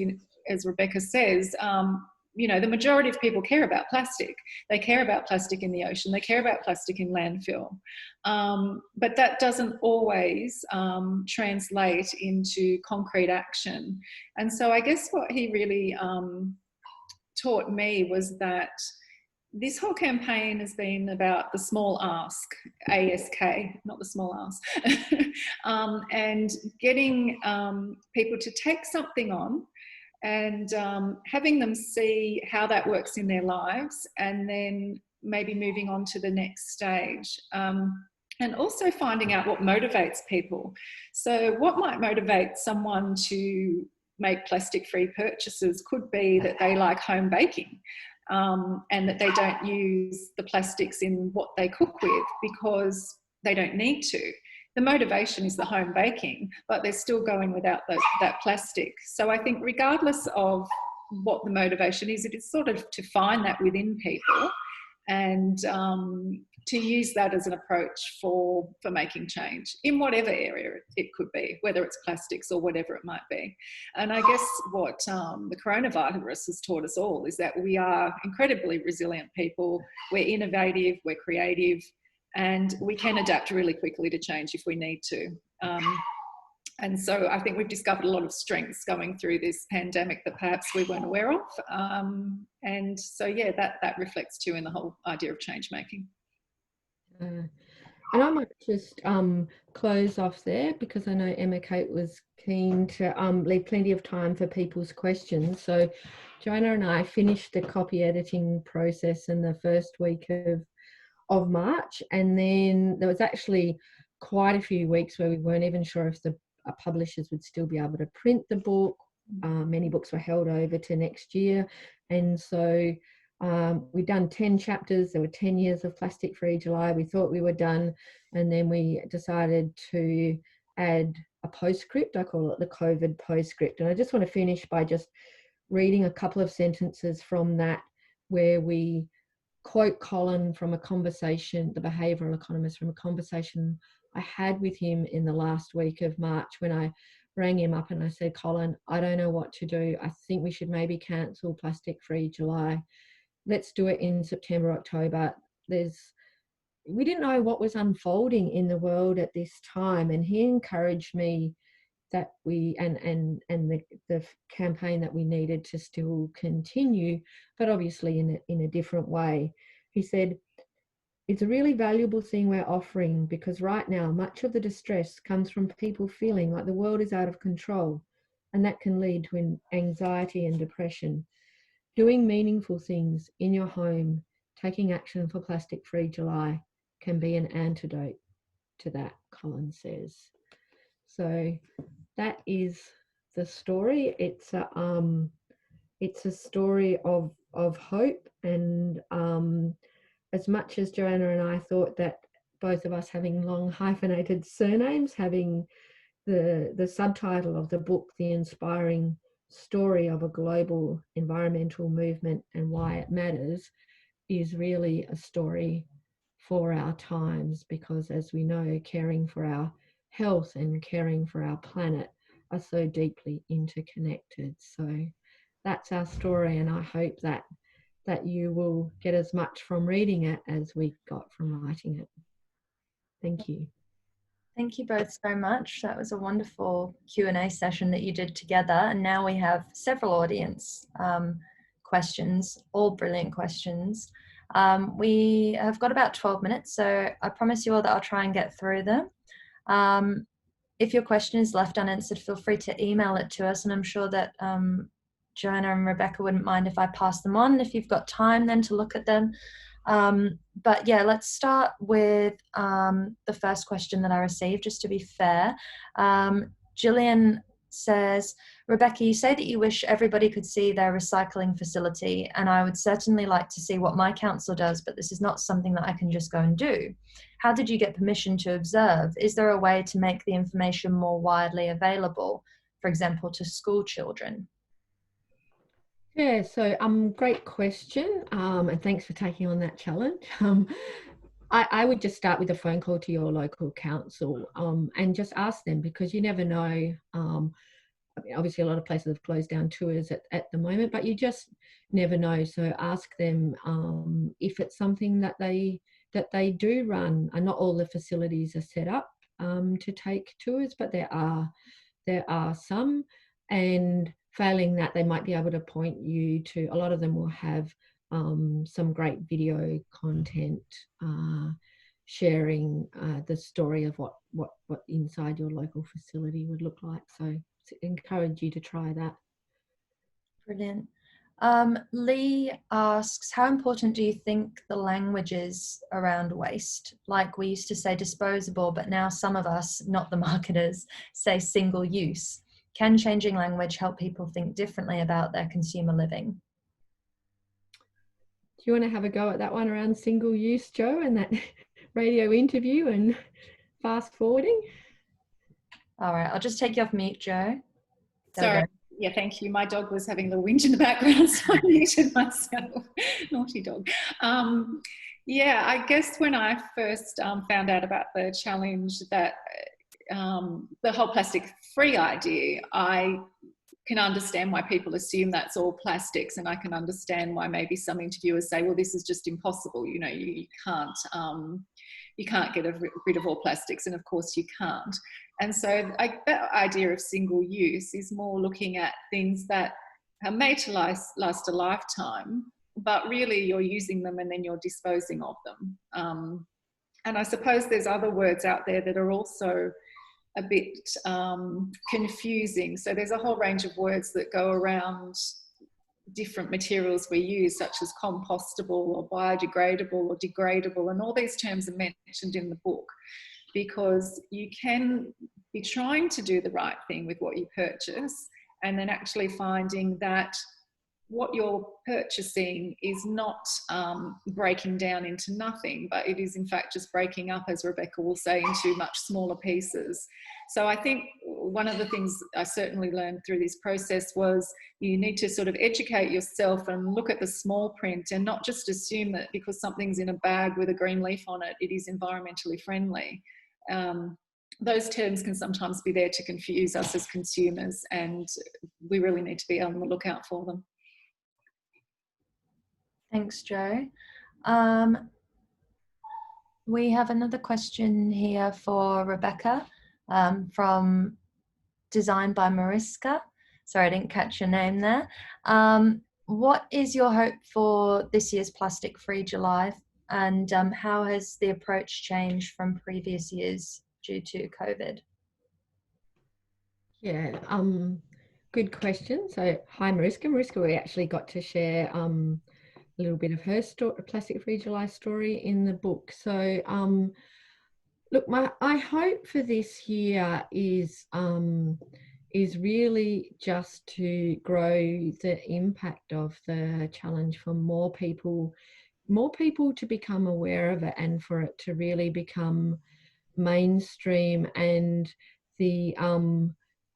Rebecca says, you know, the majority of people care about plastic. They care about plastic in the ocean. They care about plastic in landfill. But that doesn't always translate into concrete action. And so I guess what he really taught me was that this whole campaign has been about the small ask, ASK, not the small ask, and getting people to take something on, and having them see how that works in their lives, and then maybe moving on to the next stage. And also finding out what motivates people. So what might motivate someone to make plastic-free purchases could be that they like home baking, and that they don't use the plastics in what they cook with because they don't need to. The motivation is the home baking, but they're still going without that plastic. So I think regardless of what the motivation is, it is sort of to find that within people, and to use that as an approach for making change in whatever area it could be, whether it's plastics or whatever it might be. And I guess what the coronavirus has taught us all is that we are incredibly resilient people. We're innovative, we're creative, and we can adapt really quickly to change if we need to. And so I think we've discovered a lot of strengths going through this pandemic that perhaps we weren't aware of. And so, yeah, that reflects too in the whole idea of change making. And I might just close off there, because I know Emma Kate was keen to leave plenty of time for people's questions. So Joanna and I finished the copy editing process in the first week of March, and then there was actually quite a few weeks where we weren't even sure if the publishers would still be able to print the book. Many books were held over to next year, and so we'd done 10 chapters. There were 10 years of Plastic Free July. We thought we were done, and then we decided to add a postscript. I call it the Covered Postscript, and I just want to finish by just reading a couple of sentences from that, where we quote Colin from a conversation, the behavioural economist, from a conversation I had with him in the last week of March, when I rang him up and I said, Colin, I don't know what to do. I think we should maybe cancel Plastic Free July. Let's do it in September, October. We didn't know what was unfolding in the world at this time, and he encouraged me that we and the campaign that we needed to still continue, but obviously in a different way. He said, it's a really valuable thing we're offering, because right now much of the distress comes from people feeling like the world is out of control, and that can lead to anxiety and depression. Doing meaningful things in your home, taking action for Plastic Free July, can be an antidote to that, Colin says. So that is the story. It's a story of hope, and as much as Joanna and I thought that both of us having long hyphenated surnames, having the subtitle of the book, The Inspiring Story of a Global Environmental Movement and Why It Matters, is really a story for our times, because as we know, caring for our health and caring for our planet are so deeply interconnected. So that's our story, and I hope that you will get as much from reading it as we got from writing it. Thank you. Thank you both so much. That was a wonderful Q&A session that you did together, and now we have several audience questions, all brilliant questions. We have got about 12 minutes, so I promise you all that I'll try and get through them. If your question is left unanswered, feel free to email it to us, and I'm sure that Joanna and Rebecca wouldn't mind if I pass them on if you've got time then to look at them. But yeah, let's start with the first question that I received, just to be fair. Gillian says, Rebecca, you say that you wish everybody could see their recycling facility, and I would certainly like to see what my council does, but this is not something that I can just go and do. How did you get permission to observe? Is there a way to make the information more widely available, for example, to school children? Yeah, so great question, and thanks for taking on that challenge. I would just start with a phone call to your local council and just ask them, because you never know. I mean, obviously, a lot of places have closed down tours at the moment, but you just never know. So ask them if it's something that they do run. And not all the facilities are set up to take tours, but there are some. And failing that, they might be able to point you to, a lot of them will have some great video content sharing the story of what inside your local facility would look like. So encourage you to try that. Brilliant. Lee asks, how important do you think the language is around waste? Like, we used to say disposable, but now some of us, not the marketers, say single use. Can changing language help people think differently about their consumer living? Do you want to have a go at that one around single use, Jo, and that radio interview and fast forwarding? All right, I'll just take you off mute, Jo. Sorry. Yeah, thank you. My dog was having a little whinge in the background, so I muted myself. Naughty dog. Yeah, I guess when I first found out about the challenge, that the whole plastic-free idea, I can understand why people assume that's all plastics, and I can understand why maybe some interviewers say, well, this is just impossible. You know, you can't get rid of all plastics, and of course you can't. And so that idea of single use is more looking at things that are made to last a lifetime, but really you're using them and then you're disposing of them. And I suppose there's other words out there that are also a bit confusing. So there's a whole range of words that go around different materials we use, such as compostable or biodegradable or degradable, and all these terms are mentioned in the book, because you can be trying to do the right thing with what you purchase and then actually finding that what you're purchasing is not breaking down into nothing, but it is in fact just breaking up, as Rebecca will say, into much smaller pieces. So I think one of the things I certainly learned through this process was you need to sort of educate yourself and look at the small print and not just assume that because something's in a bag with a green leaf on it, it is environmentally friendly. Those terms can sometimes be there to confuse us as consumers, and we really need to be on the lookout for them. Thanks, Jo. We have another question here for Rebecca from Designed by Mariska. Sorry, I didn't catch your name there. What is your hope for this year's Plastic-Free July, and how has the approach changed from previous years due to COVID? Yeah, good question. So, hi Mariska. Mariska, we actually got to share a little bit of her Plastic-Free July story in the book. So, look, I hope for this year is really just to grow the impact of the challenge for more people to become aware of it, and for it to really become mainstream. And the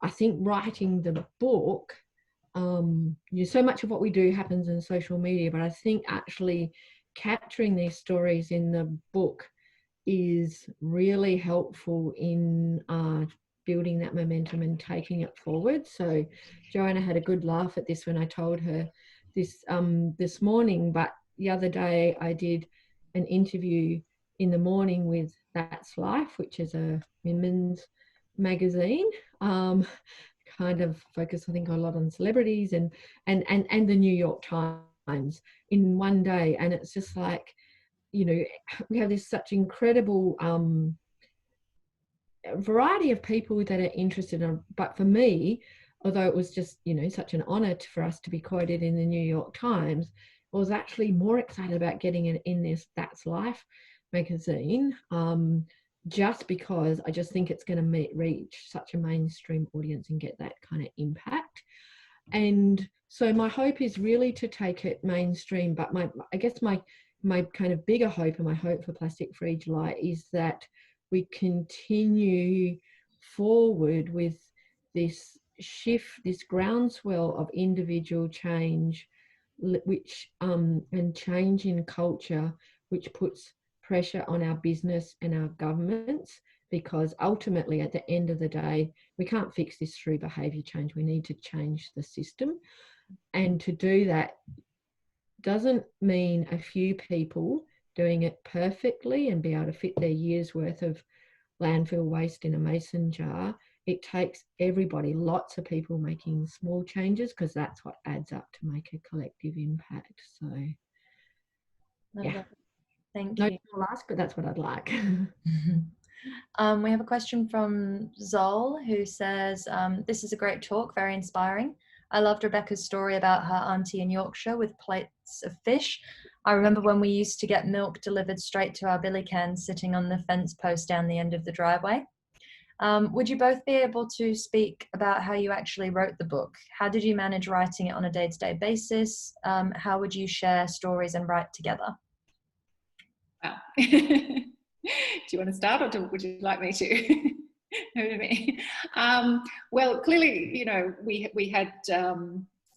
I think writing the book, so much of what we do happens in social media, but I think actually capturing these stories in the book is really helpful in building that momentum and taking it forward. So Joanna had a good laugh at this when I told her this morning, but the other day I did an interview in the morning with That's Life, which is a women's magazine, kind of focus, I think, a lot on celebrities and the New York Times in one day. And it's just like, we have this such incredible variety of people that are interested in, but for me, although it was just, such an honor for us to be quoted in the New York Times, I was actually more excited about getting it in this That's Life magazine, just because I just think it's going to reach such a mainstream audience and get that kind of impact. And so my hope is really to take it mainstream, but I guess my kind of bigger hope, and my hope for Plastic-Free July, is that we continue forward with this shift, this groundswell of individual change, which and change in culture, which puts pressure on our business and our governments, because ultimately at the end of the day, we can't fix this through behaviour change. We need to change the system, and to do that doesn't mean a few people doing it perfectly and be able to fit their year's worth of landfill waste in a mason jar. It takes everybody, lots of people making small changes, because that's what adds up to make a collective impact. So, yeah. Thank you. No ask, but that's what I'd like. We have a question from Zol, who says, this is a great talk, very inspiring. I loved Rebecca's story about her auntie in Yorkshire with plates of fish. I remember when we used to get milk delivered straight to our billy cans sitting on the fence post down the end of the driveway. Would you both be able to speak about how you actually wrote the book? How did you manage writing it on a day-to-day basis? How would you share stories and write together? Wow. Do you want to start, or would you like me to? Well, clearly, we had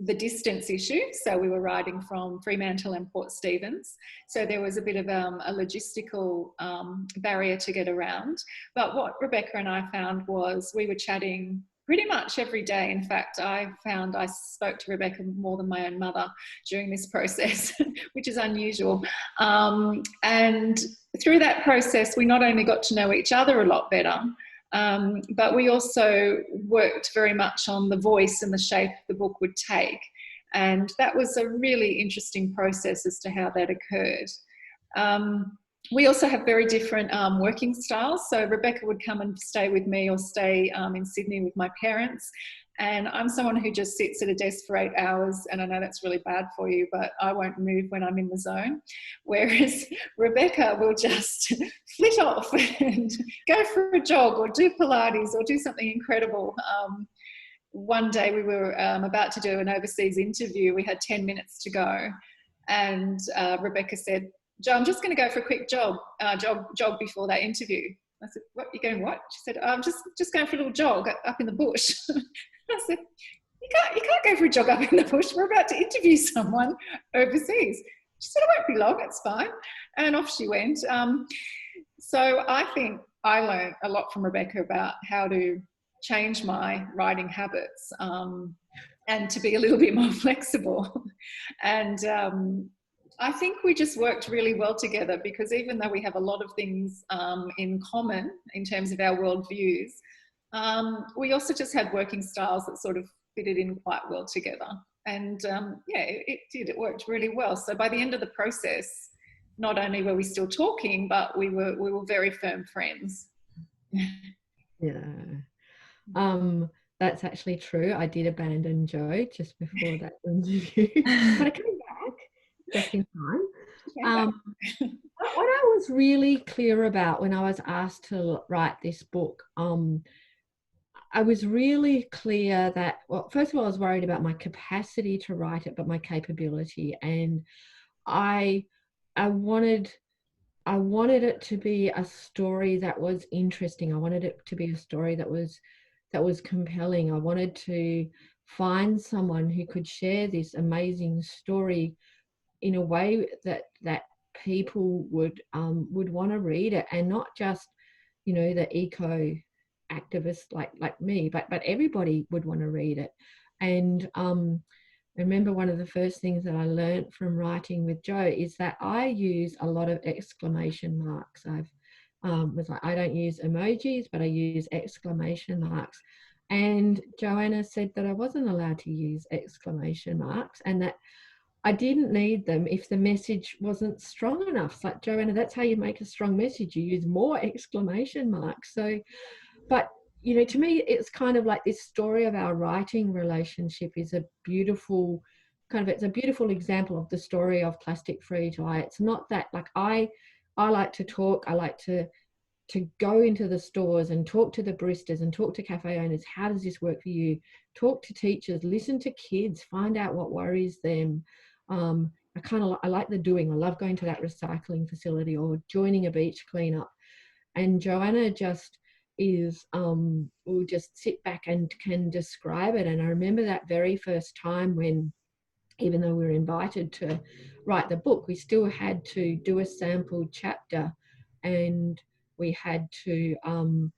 the distance issue. So we were riding from Fremantle and Port Stephens. So there was a bit of a logistical barrier to get around. But what Rebecca and I found was we were chatting pretty much every day. In fact, I found I spoke to Rebecca more than my own mother during this process, which is unusual. And through that process, we not only got to know each other a lot better, but we also worked very much on the voice and the shape the book would take. And that was a really interesting process as to how that occurred. we also have very different working styles. So Rebecca would come and stay with me or stay in Sydney with my parents. And I'm someone who just sits at a desk for 8 hours. And I know that's really bad for you, but I won't move when I'm in the zone. Whereas Rebecca will just flit off and go for a jog or do Pilates or do something incredible. One day we were about to do an overseas interview. We had 10 minutes to go. And Rebecca said, "Jo, I'm just going to go for a quick jog before that interview." I said, "What, you're going what?" She said, "I'm just going for a little jog up in the bush." I said, you can't go for a jog up in the bush. We're about to interview someone overseas." She said, "It won't be long, it's fine." And off she went. So I think I learned a lot from Rebecca about how to change my writing habits and to be a little bit more flexible. And I think we just worked really well together, because even though we have a lot of things in common in terms of our worldviews, we also just had working styles that sort of fitted in quite well together. And yeah, it did. It worked really well. So by the end of the process, not only were we still talking, but we were very firm friends. Yeah. That's actually true. I did abandon Jo just before that interview, but I came back just in time. What I was really clear about when I was asked to write this book, I was really clear that, well, first of all, I was worried about my capacity to write it, but my capability. And I wanted it to be a story that was interesting. I wanted it to be a story that was compelling. I wanted to find someone who could share this amazing story in a way that people would want to read it, and not just, you know, the eco activists like me, but everybody would want to read it. And I remember one of the first things that I learned from writing with Jo is that I use a lot of exclamation marks. I don't use emojis, but I use exclamation marks. And Joanna said that I wasn't allowed to use exclamation marks, and that I didn't need them if the message wasn't strong enough. It's like, Joanna, that's how you make a strong message. You use more exclamation marks. So, but, you know, to me, it's kind of like this story of our writing relationship is a beautiful it's a beautiful example of the story of Plastic Free July. It's not that, like, I like to talk. I like to go into the stores and talk to the baristas and talk to cafe owners. How does this work for you? Talk to teachers, listen to kids, find out what worries them. I like the doing. I love going to that recycling facility or joining a beach cleanup. And Joanna just is, will just sit back and can describe it. And I remember that very first time when, even though we were invited to write the book, we still had to do a sampled chapter, and we had to, come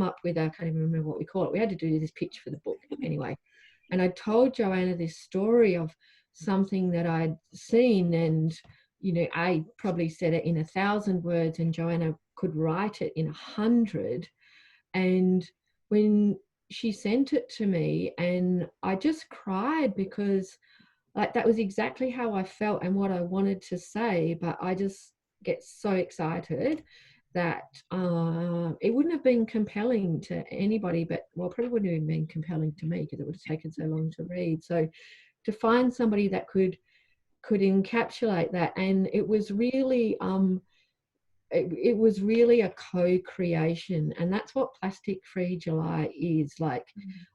up with I can't even remember what we call it. We had to do this pitch for the book anyway. And I told Joanna this story of something that I'd seen, and, you know, I probably said it in 1,000 words and Joanna could write it in 100. And when she sent it to me, and I just cried, because like that was exactly how I felt and what I wanted to say, but I just get so excited that it wouldn't have been compelling to anybody, but, well, probably wouldn't have been compelling to me because it would have taken so long to read. So to find somebody that could encapsulate that, and it was really it was really a co-creation, and that's what Plastic Free July is. Like,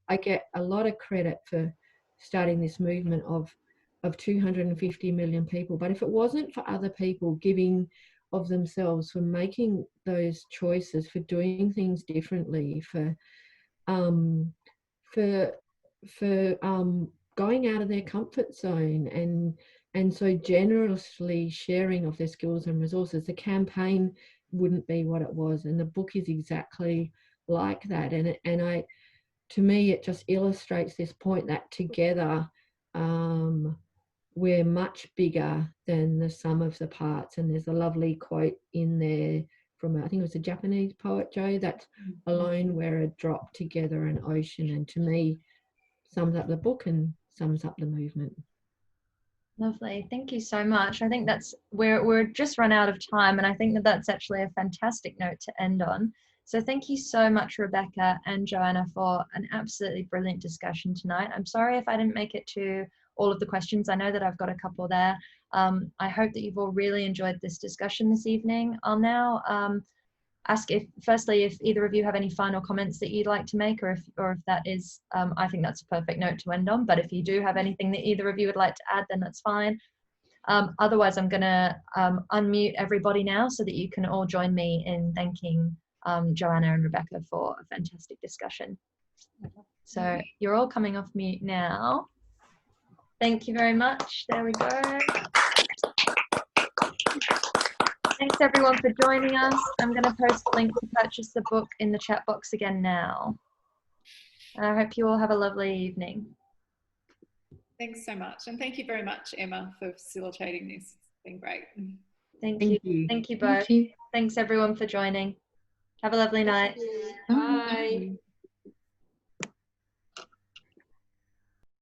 I get a lot of credit for starting this movement of 250 million people, but if it wasn't for other people giving of themselves, for making those choices, for doing things differently, for going out of their comfort zone, and so generously sharing of their skills and resources, the campaign wouldn't be what it was. And the book is exactly like that. And I, to me, it just illustrates this point that together we're much bigger than the sum of the parts. And there's a lovely quote in there from, I think it was a Japanese poet, Jo, that alone we're a drop, together an ocean. And to me, sums up the book and sums up the movement. Lovely. Thank you so much. I think we're just run out of time, and I think that's actually a fantastic note to end on. So thank you so much, Rebecca and Joanna, for an absolutely brilliant discussion tonight. I'm sorry if I didn't make it to all of the questions. I know that I've got a couple there. I hope that you've all really enjoyed this discussion this evening. I'll now ask firstly if either of you have any final comments that you'd like to make, or if that is, I think that's a perfect note to end on. But if you do have anything that either of you would like to add, then that's fine. Otherwise, I'm going to unmute everybody now so that you can all join me in thanking Joanna and Rebecca for a fantastic discussion. So you're all coming off mute now. Thank you very much. There we go. Thanks everyone for joining us. I'm going to post a link to purchase the book in the chat box again now. And I hope you all have a lovely evening. Thanks so much. And thank you very much, Emma, for facilitating this. It's been great. Thank you. Thank you both. Thanks everyone for joining. Have a lovely night. Bye.